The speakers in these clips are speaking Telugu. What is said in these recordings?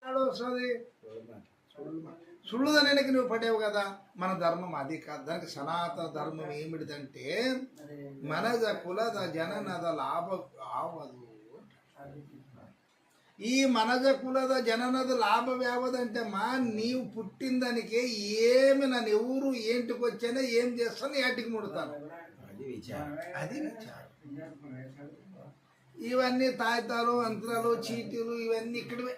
వస్తుంది సుళ్ళుదనేకి నువ్వు పడేవు కదా. మన ధర్మం అది కాదు. దానికి సనాతన ధర్మం ఏమిటిదంటే మనద కులద జననద లాభ ఆవదు. ఈ మనజ కులద జననద లాభ వ్యావదంటే మా నీవు పుట్టిన దానికి ఏమి నన్ను ఎవరు ఏంటికి వచ్చానో ఏం చేస్తాను ఏటికి ముడతాను అది విచారం. ఇవన్నీ తాయితాలు అంతరాలు చీటీలు ఇవన్నీ ఇక్కడవే.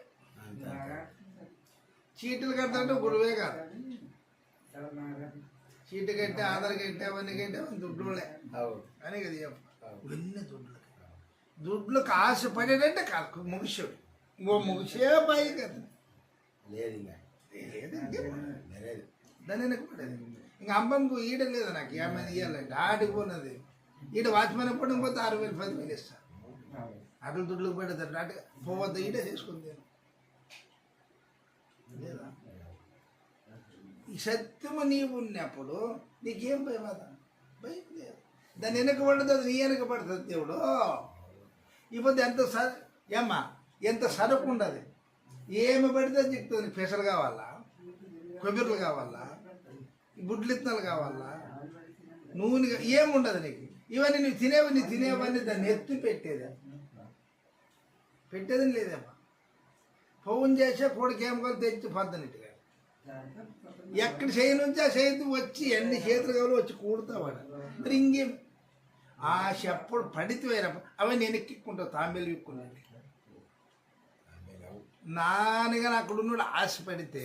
చీటీలు కట్టాలంటే గురువే కాదు. చీటీ కట్టే ఆధార్ కట్టే అవన్నీ కట్టే దుడ్డులే అని కదా ఇవన్నీ దుడ్లకు ఆశపడేటంటే కాదు ముగిసాడు. ఇంకో ముగిసే పై కదా దాని పడేది. ఇంకా అమ్మకు ఈడ లేదా నాకు ఏమైనా ఇవ్వాలంటే ఆడికి పోయినది. ఈడ వాచ్మెన్ పడిన పోతే 6,000 10,000 ఇస్తాను. అట్లా దుడ్లకు పెడతారు. అటు పోవద్దు ఈడే చేసుకుంది లేదా. ఈ సత్యము నీవు ఉన్నప్పుడు నీకేం భయం అదా? భయం లేదు. దాన్ని వెనక పడుతుంది, అది నీ వెనక పడుతుంది దేవుడు. ఇప్పుడు ఎంత ఏమ్మా ఎంత సరుకు ఉండదు. ఏమి పడితే చెప్తుంది. పెసలు కావాలా, కొబ్బరిలు కావాలా, గుడ్లు ఇత్తనాలు కావాలా, నూనె ఏముండదు నీకు. ఇవన్నీ నువ్వు తినేవన్నీ దాన్ని ఎత్తి పెట్టేదని లేదమ్మా. ఫోన్ చేసే కొడుకు ఏం కావాలి తెచ్చి పద్దనిట్టుగా ఎక్కడ చేయి నుంచి ఆ చేతి వచ్చి ఎన్ని చేతులు కావాలో వచ్చి కూడుతావాడు. మరి ఇంకేం ఆ చెప్పుడు పడితే వేరప్పుడు అవన్నీ వెనక్కిక్కుంటావు. తాంబేలు విక్కున్నాడు నాన్నగా అక్కడ ఉన్నాడు. ఆశ పడితే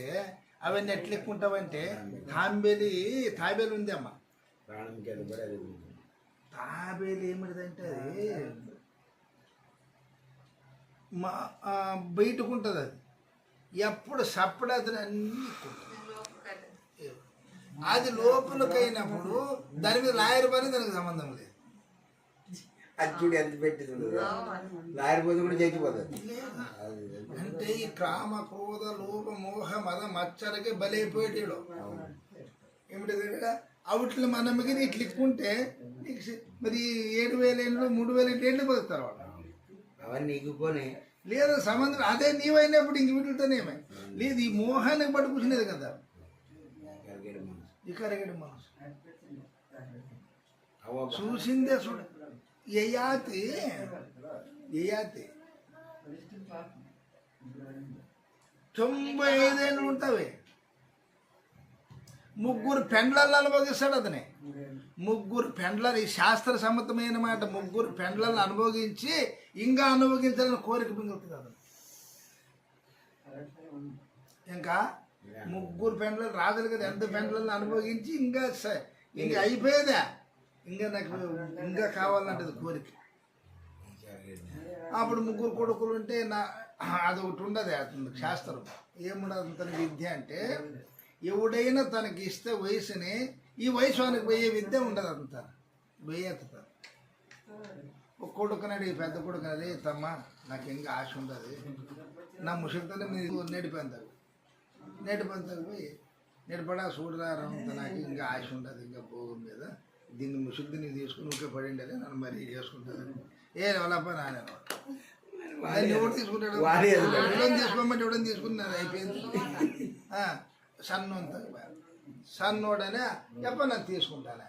అవన్నీ ఎట్లా ఎక్కుంటావంటే తాబేలు ఉంది అమ్మ. తాబేలు ఏమిటిదంటే అది బయటకు ఉంటుంది. అది ఎప్పుడు సప్పడతని అన్నీ అది లోపలికైనప్పుడు దాని మీద లాయర్ పని దానికి సంబంధం లేదు. అచ్చుడు ఎంత పెట్టింది లాయర్ పోతే కూడా చచ్చిపోతుంది. అంటే ఈ కామ క్రోధ లోప మోహ మద మచ్చరకే బలైపోయేటాడు. ఏమిటి అవుట్లు మన మిగిలి ఇట్లా ఇక్కుంటే మరి 7,000 ఏళ్ళు 3,000 ఏళ్ళు బతుకుతారు వాళ్ళు. అవన్నీ ఇగ్గుకొని లేదు సంబంధం అదే నీవైనప్పుడు ఇంక వీటితోనేమే లేదు. ఈ మోహానికి పట్టు కూర్చునేది కదా ఈ కరగడి మనసు. చూసిందే చూడ యయాతి 95 ఏళ్ళు ఉంటావి. 3 పెండ్లను అనుభవిస్తాడు అతనే. 3 పెండ్లను, ఈ శాస్త్ర సమ్మతమైన మాట, 3 పెండ్లను అనుభవించి ఇంకా అనుభవించాలని కోరిక మిగులుతుంది అతను. ఇంకా 3 పెండ్లను రాజులు కదా, ఎంత పెండ్లను అనుభవించి ఇంకా అయిపోయేదా, ఇంకా నాకు ఇంకా కావాలంటది కోరిక. అప్పుడు 3 కొడుకులు ఉంటే అది ఒకటి ఉండదు అతను శాస్త్రం. ఏముండదు తన విద్య అంటే ఎవడైనా తనకి ఇస్తే వయసుని ఈ వయసు ఆయనకు పోయే విద్య ఉండదు. అంతా పోయేస్తుంది. ఒక కొడుకునాడు, ఈ పెద్ద కొడుకునది తమ్మ నాకు ఇంకా ఆశ ఉండదు నా ముసుగుతోనే మీరు నేడిపోతారు. పోయి నేడిపడా చూడరా రమ్మంత నాకు ఇంకా ఆశ ఉండదు ఇంకా భోగం మీద. దీన్ని ముసుగు నీకు తీసుకుని ఊకే పడిండి అది నన్ను మరీ చేసుకుంటుంది. వాళ్ళప్ప నానే ఎవడు తీసుకుంటాడు. ఎవడని తీసుకోమంటే ఎవడని తీసుకున్నారు అయిపోయింది. సన్నోడనే ఎప్ప నన్ను తీసుకుంటానే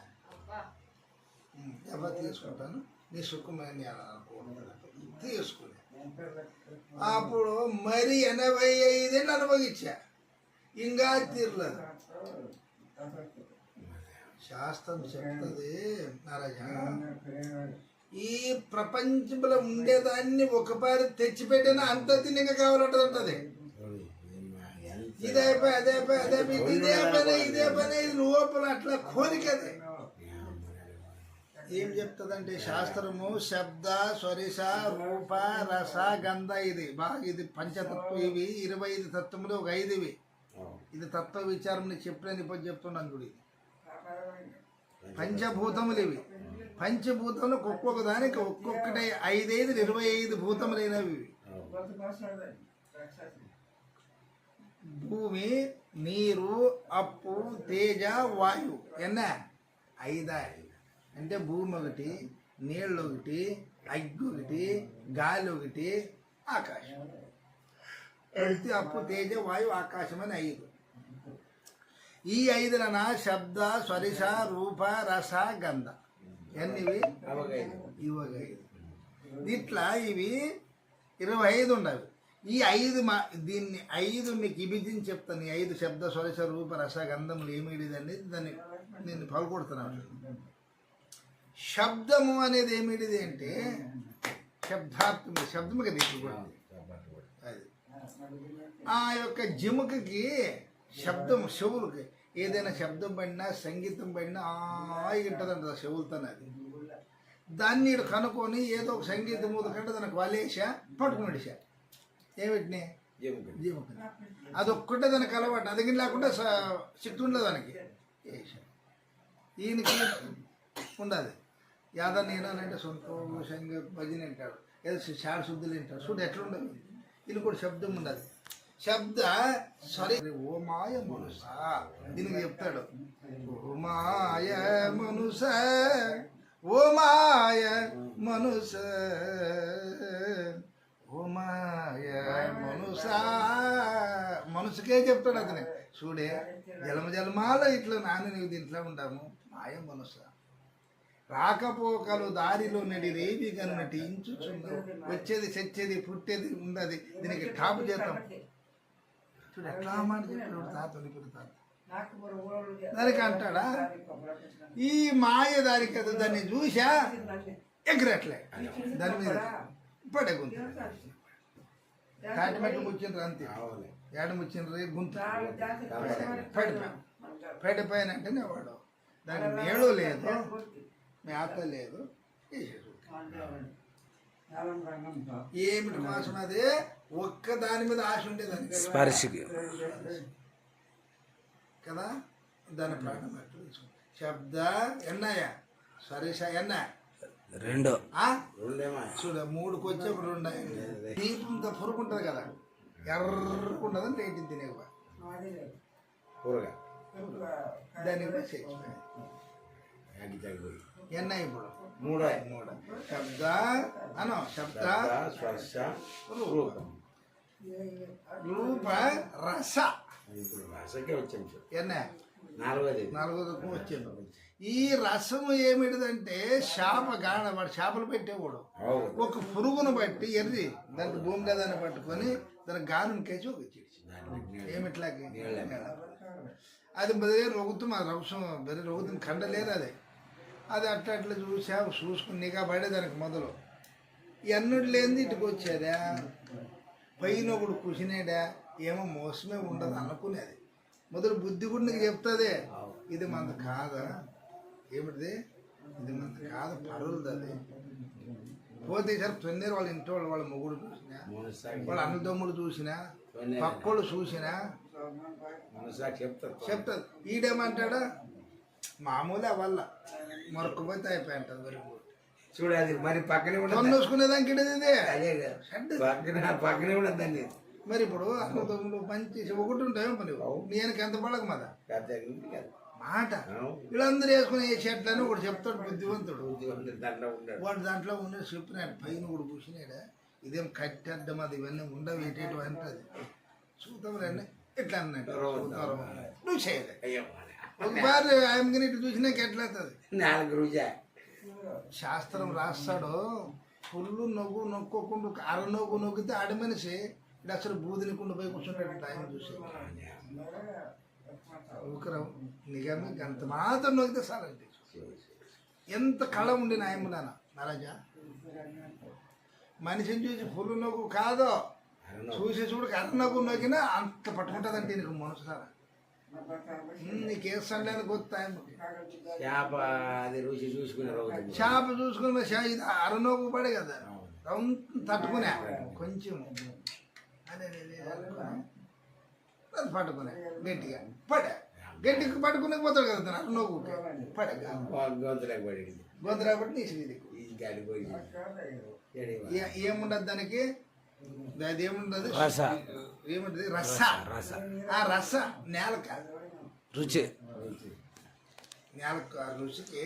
తీసుకుంటాను నీ సుఖమని తీసుకునే. అప్పుడు మరి 85 ఏళ్ళు అనుభవించా ఇంకా తీరలేదు. శాస్త్రం చెప్తుంది నారాజ ఈ ప్రపంచంలో ఉండేదాన్ని ఒకపారి తెచ్చిపెట్టినా అంత తిన్నగా కావాలంటది. ఇదైపోయి అదైపోయి ఇదే పని ఇది లోపల అట్లా కోరికది. ఏం చెప్తుందంటే శాస్త్రము శబ్ద స్వరిశ రూప రస గంధ ఇది బాగా ఇది పంచతత్వం. ఇవి 25 తత్వములు ఒక 5 ఇవి. ఇది తత్వ విచారం నీకు చెప్పలేని ఇప్పుడు చెప్తున్నాను చూడు. పంచభూతములు ఇవి. పంచభూతములు ఒక్కొక్క దానికి ఒక్కొక్కటి 5 25 భూతములైనవి ఇవి. భూమి, నీరు, అప్పు, తేజ, వాయు ఎన్న 5 అంటే భూమి ఒకటి, నీళ్ళు ఒకటి, అగ్గి ఒకటి, గాలి ఒకటి, ఆకాశం. ప్రకృతి, అప్పు, తేజ, వాయు, ఆకాశం అని 5. ఈ 5లన శబ్ద, స్వరిష, రూప, రస, గంధ. ఎన్నివి? ఇవి. ఇట్లా ఇవి 25 ఉండవు. ఈ 5 దీన్ని 5 మీకు విభజించి చెప్తాను. ఈ 5 శబ్ద, స్వరిష, రూప, రస, గంధములు ఏమిటిది అనేది దాన్ని నేను పలుకొడుతున్నాను. శబ్దము అనేది ఏమిటిది అంటే శబ్దార్థం, శబ్దముకి తీసుకోండి. అది ఆ యొక్క జిముకకి శబ్దం, చెవులకి ఏదైనా శబ్దం పడినా సంగీతం పడినా ఉంటుందంట చెవులతో. అది దాన్ని కనుక్కొని ఏదో ఒక సంగీతం ఊదుకంటే దానికి వలేసా పట్టుకునిసా ఏమిటిని జిముక. అదొక్కటే దానికి అలవాటు. అది లేకుండా శక్తి ఉండదు దానికి. ఈయనకి ఉండదు. యాదన్న ఈయనంటే సంతోషంగా భజన వింటాడు, ఏదో శాడ శుద్ధులు వింటాడు. చూడు ఎట్లుండదు. ఇది కూడా శబ్దం ఉండదు. శబ్ద సరే ఓ మాయ మనుస దీనికి చెప్తాడు. ఓ మాయ మనుస, ఓ మాయ మనుస, ఓ మాయ మనుస. మనసుకే చెప్తాడు అతనే. చూడే జలమాల ఇట్లా నాన్న నీవు దీంట్లో ఉంటాము. మాయ మనుస రాకపోకలు దారిలో నడి రేవి గను నటించుచున్నావు. వచ్చేది చచ్చేది పుట్టేది ఉండదు. దీనికి టాపు చేద్దాం. చూడు ఎట్లా మాట చెప్పాడు తాతని పెడతాను. దానికి అంటాడా ఈ మాయ దానికి కదా దాన్ని చూసా ఎగరట్లే దాని మీద పడే గుంత తాటి మెట్టు ముచ్చిండ్రు అంతే. ఏడ ముచ్చిండ్రు గుంత పడిపోయిన అంటేనే వాడు దానికి నేడు లేదు, మేత లేదు. ఏమిటి మాసం అది? ఒక్క దాని మీద ఆశ ఉండేదాన్ని స్పర్శకి కదా. దాని ప్రాణం శబ్ద ఎన్నయ్య సరేష ఎన్న 2 చూడ 3కి వచ్చి 2 దీపంతో పురుకుంటుంది కదా, ఎర్రకుంటుందని రేటి తినే దానికి ఎన్న ఇప్పుడు 3 శబ్ద అను శబ్ద రూప రస ఎన్న 4కు వచ్చిండు. ఈ రసము ఏమిటిదంటే వాడు చేపలు పెట్టేవాడు ఒక పురుగును బట్టి ఎర్రి దానికి భూమి దాన్ని పట్టుకొని దాని గానం కేసి ఒక ఏమిట్లాకి అది బదే రొగుతాం. ఆ రసం బెరే రొగుతుంది కండలేదు. అది అట్లా చూసుకుని నిఘా పడే దానికి మొదలు ఎన్నుడు లేనిది ఇటుకు వచ్చేదా పైన ఒకడు కూర్చునేడా ఏమో మోసమే ఉండదు అనుకునేది. మొదలు బుద్ధి కూడా నీకు చెప్తుంది ఇది మంది కాదా, ఏమిటిది ఇది మంది కాదు పరువులది. అది పోతే సార్ తొన్నేరు వాళ్ళ ఇంటి వాళ్ళు వాళ్ళ మొగుడు చూసినా, వాళ్ళ అన్నదమ్ములు చూసినా, పక్కోళ్ళు చూసినా చెప్తుంది. ఈడేమంటాడా మామూలే వల్ల మరొకపోతే అయిపోయి అంటది. Very good. చూడాలి మరి పక్కనే చూసుకునేదానికి పక్కనే ఉండదండి. మరి ఇప్పుడు అన్నదమ్ములు మంచి ఒకటి ఉంటాయో మరి నేను ఎంత పడక మద మాట వీళ్ళందరూ వేసుకుని ఏ చెట్లని ఒకటి చెప్తాడు బుద్ధివంతుడు. వాడు దాంట్లో ఉండే చెప్పినాడు పైన కూడా కూర్చున్నాడా ఇదేం కట్టేద్దాం అది ఇవన్నీ ఉండవు ఏటేటి అంటది. చూద్దాం రండి ఇట్లా అన్నాడు. నువ్వు చేయలే ఒకసారి ఆయన ఇటు చూసినాక ఎట్లా అవుతుంది. శాస్త్రం రాస్తాడు ఫుల్లు నొక్కోకుండా అరనొగ్గు నొక్కితే ఆడి మనిషి ఇటు అసలు బూదినికుండా పోయి కూర్చుంటాడు. ఆయన చూసి ఒకరు నిజమే అంత మాత్రం నొక్కితే సార్ అంటే ఎంత కళ ఉండి నాయములాన నరజా మనిషిని చూసి ఫుల్ నొక్కు కాదో చూసి చూడక అరనొగ్గు నొక్కినా అంత పట్టుకుంటుందంటే నీకు మనసు సార్ నీకేస్తాను గొత్తాయి చేప చూసుకున్న ఇది అరనోకు పడే కదా తట్టుకునే కొంచెం అది పట్టుకునే గట్టిగా పడే గట్టికి పట్టుకునే పోతాడు కదా అరనోకు పడే గొంతులా పడి నీసి ఏముండదు దానికి. అది ఏముండదు ఏముంటది రస. ఆ రస నేలక రుచి నేలకు ఆ రుచికి